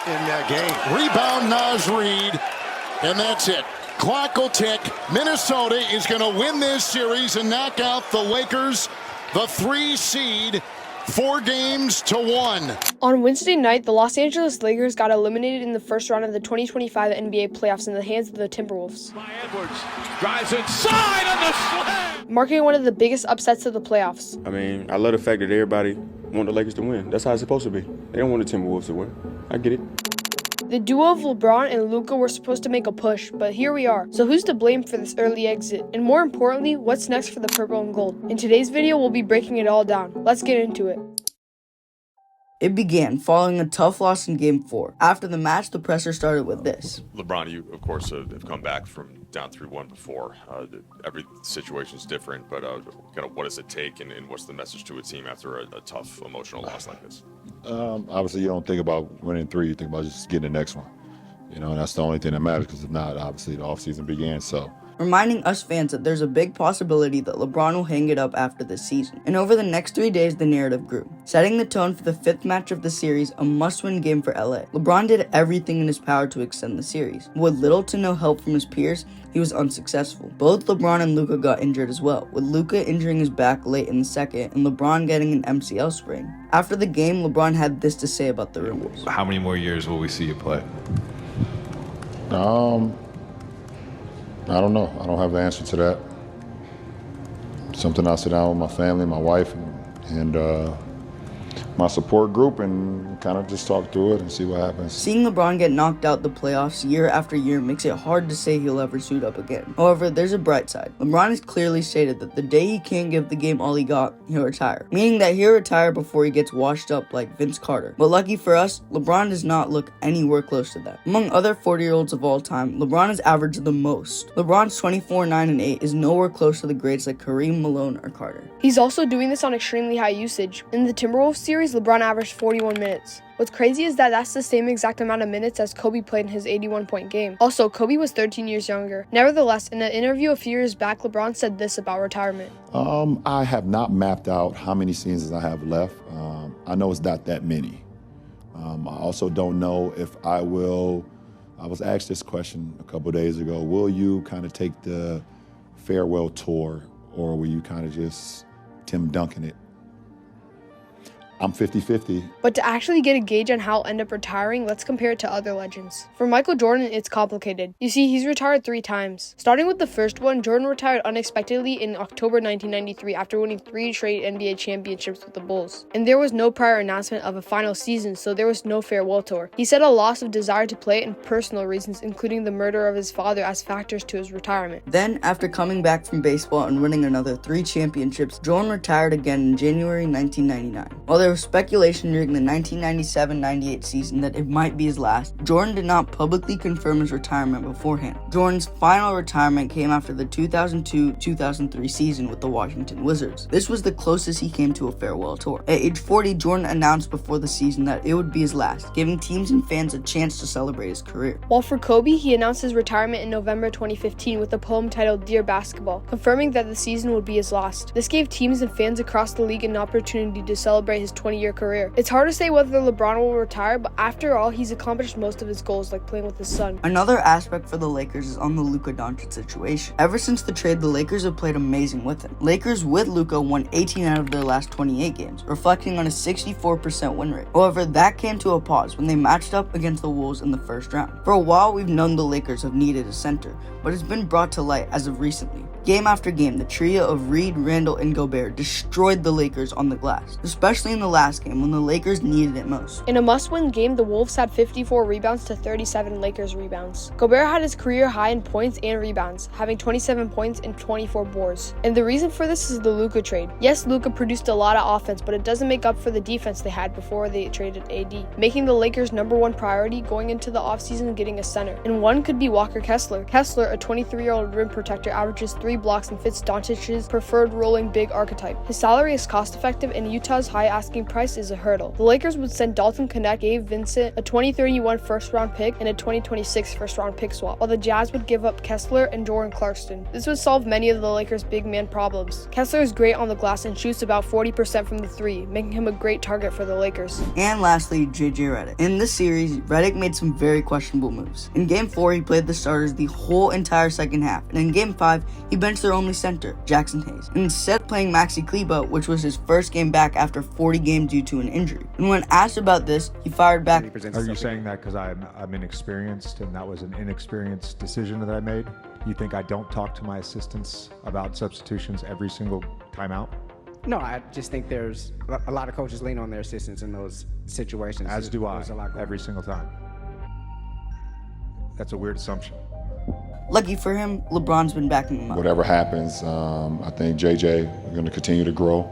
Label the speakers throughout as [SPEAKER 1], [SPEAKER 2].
[SPEAKER 1] in that game. Rebound, Naz Reid, and that's it. Clock will tick. Minnesota is going to win this series and knock out the Lakers, the 3 seed, 4-1.
[SPEAKER 2] On Wednesday night, the Los Angeles Lakers got eliminated in the first round of the 2025 NBA playoffs in the hands of the Timberwolves.
[SPEAKER 3] Edwards drives inside on the slam,
[SPEAKER 2] marking one of the biggest upsets of the playoffs.
[SPEAKER 4] I mean, I love the fact that everybody want the Lakers to win. That's how it's supposed to be. They don't want the Timberwolves to win. I get it.
[SPEAKER 2] The duo of LeBron and Luka were supposed to make a push, but here we are. So who's to blame for this early exit? And more importantly, what's next for the purple and gold? In today's video, we'll be breaking it all down. Let's get into it.
[SPEAKER 5] It began following a tough loss in Game 4. After the match, the presser started with this.
[SPEAKER 6] LeBron, you, of course, have come back from down 3-1 before. Every situation is different, but kind of what does it take and what's the message to a team after a tough emotional loss like this?
[SPEAKER 7] Obviously, you don't think about winning 3. You think about just getting the next one. You know, and that's the only thing that matters because if not, obviously, the offseason began, so.
[SPEAKER 5] Reminding us fans that there's a big possibility that LeBron will hang it up after this season. And over the next 3 days, the narrative grew, setting the tone for the 5th match of the series, a must-win game for LA. LeBron did everything in his power to extend the series. With little to no help from his peers, he was unsuccessful. Both LeBron and Luka got injured as well, with Luka injuring his back late in the second and LeBron getting an MCL sprain. After the game, LeBron had this to say about the rumors.
[SPEAKER 8] How many more years will we see you play?
[SPEAKER 7] I don't know. I don't have the answer to that. Something I'll sit down with my family, my wife, and my support group and kind of just talk through it and see what happens.
[SPEAKER 5] Seeing LeBron get knocked out the playoffs year after year makes it hard to say he'll ever suit up again. However, there's a bright side. LeBron has clearly stated that the day he can't give the game all he got, he'll retire. Meaning that he'll retire before he gets washed up like Vince Carter. But lucky for us, LeBron does not look anywhere close to that. Among other 40-year-olds of all time, LeBron has averaged the most. LeBron's 24, 9, and 8 is nowhere close to the greats like Kareem, Malone, or Carter.
[SPEAKER 2] He's also doing this on extremely high usage. In the Timberwolves series, LeBron averaged 41 minutes. What's crazy is that that's the same exact amount of minutes as Kobe played in his 81-point game. Also, Kobe was 13 years younger. Nevertheless, in an interview a few years back, LeBron said this about retirement.
[SPEAKER 7] I have not mapped out how many seasons I have left. I know it's not that many. I also don't know if I will. I was asked this question a couple days ago. Will you kind of take the farewell tour or will you kind of just Tim Duncan it? I'm 50-50.
[SPEAKER 2] But to actually get a gauge on how I'll end up retiring, let's compare it to other legends. For Michael Jordan, it's complicated. You see, he's retired 3 times. Starting with the first one, Jordan retired unexpectedly in October 1993 after winning 3 straight NBA championships with the Bulls. And there was no prior announcement of a final season, so there was no farewell tour. He said a loss of desire to play and personal reasons, including the murder of his father, as factors to his retirement.
[SPEAKER 5] Then, after coming back from baseball and winning another 3 championships, Jordan retired again in January 1999. While there was speculation during the 1997-98 season that it might be his last, Jordan did not publicly confirm his retirement beforehand. Jordan's final retirement came after the 2002-2003 season with the Washington Wizards. This was the closest he came to a farewell tour. At age 40, Jordan announced before the season that it would be his last, giving teams and fans a chance to celebrate his career.
[SPEAKER 2] While for Kobe, he announced his retirement in November 2015 with a poem titled Dear Basketball, confirming that the season would be his last. This gave teams and fans across the league an opportunity to celebrate his 20-year career. It's hard to say whether LeBron will retire, but after all, he's accomplished most of his goals, like playing with his son.
[SPEAKER 5] Another aspect for the Lakers is on the Luka Doncic situation. Ever since the trade, the Lakers have played amazing with him. Lakers with Luka won 18 out of their last 28 games, reflecting on a 64% win rate. However, that came to a pause when they matched up against the Wolves in the first round. For a while, we've known the Lakers have needed a center, but it's been brought to light as of recently. Game after game, the trio of Reed, Randall, and Gobert destroyed the Lakers on the glass, especially in the last game when the Lakers needed it most.
[SPEAKER 2] In a must-win game, the Wolves had 54 rebounds to 37 Lakers rebounds. Gobert had his career high in points and rebounds, having 27 points and 24 boards. And the reason for this is the Luka trade. Yes, Luka produced a lot of offense, but it doesn't make up for the defense they had before they traded AD, making the Lakers' #1 priority going into the offseason getting a center. And one could be Walker Kessler. Kessler, a 23-year-old rim protector, averages 3 3 blocks and fits Doncic's preferred rolling big archetype. His salary is cost-effective, and Utah's high asking price is a hurdle. The Lakers would send Dalton Knecht, Gabe Vincent, a 2031 first-round pick, and a 2026 first-round pick swap, while the Jazz would give up Kessler and Jordan Clarkson. This would solve many of the Lakers' big man problems. Kessler is great on the glass and shoots about 40% from the 3, making him a great target for the Lakers.
[SPEAKER 5] And lastly, JJ Redick. In this series, Redick made some very questionable moves. In Game 4, he played the starters the whole entire second half, and in Game 5, he benched their only center, Jackson Hayes, and instead playing Maxi Kleber, which was his first game back after 40 games due to an injury. And when asked about this, he fired back,
[SPEAKER 9] "Are you saying that because I'm inexperienced and that was an inexperienced decision that I made? You think I don't talk to my assistants about substitutions every single time out?"
[SPEAKER 10] No, I just think there's a lot of coaches lean on their assistants in those situations.
[SPEAKER 9] As do I,
[SPEAKER 10] There's a lot going
[SPEAKER 9] every
[SPEAKER 10] on.
[SPEAKER 9] single time. That's a weird assumption.
[SPEAKER 5] Lucky for him, LeBron's been backing him up.
[SPEAKER 7] Whatever happens, I think JJ is going to continue to grow.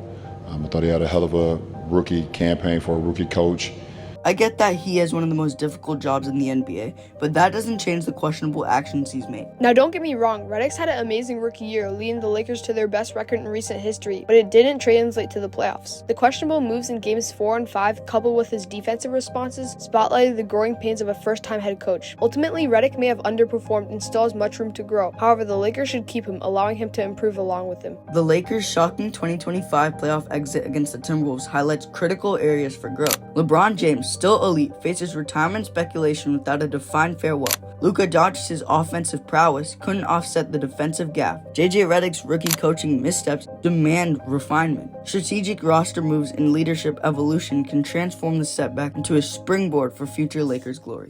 [SPEAKER 7] I thought he had a hell of a rookie campaign for a rookie coach.
[SPEAKER 5] I get that he has one of the most difficult jobs in the NBA, but that doesn't change the questionable actions he's made.
[SPEAKER 2] Now don't get me wrong, Redick's had an amazing rookie year, leading the Lakers to their best record in recent history, but it didn't translate to the playoffs. The questionable moves in games 4 and 5, coupled with his defensive responses, spotlighted the growing pains of a first-time head coach. Ultimately, Redick may have underperformed and still has much room to grow. However, the Lakers should keep him, allowing him to improve along with him.
[SPEAKER 5] The Lakers' shocking 2025 playoff exit against the Timberwolves highlights critical areas for growth. LeBron James, still elite, faces retirement speculation without a defined farewell. Luka Doncic's offensive prowess couldn't offset the defensive gap. JJ Redick's rookie coaching missteps demand refinement. Strategic roster moves and leadership evolution can transform the setback into a springboard for future Lakers glory.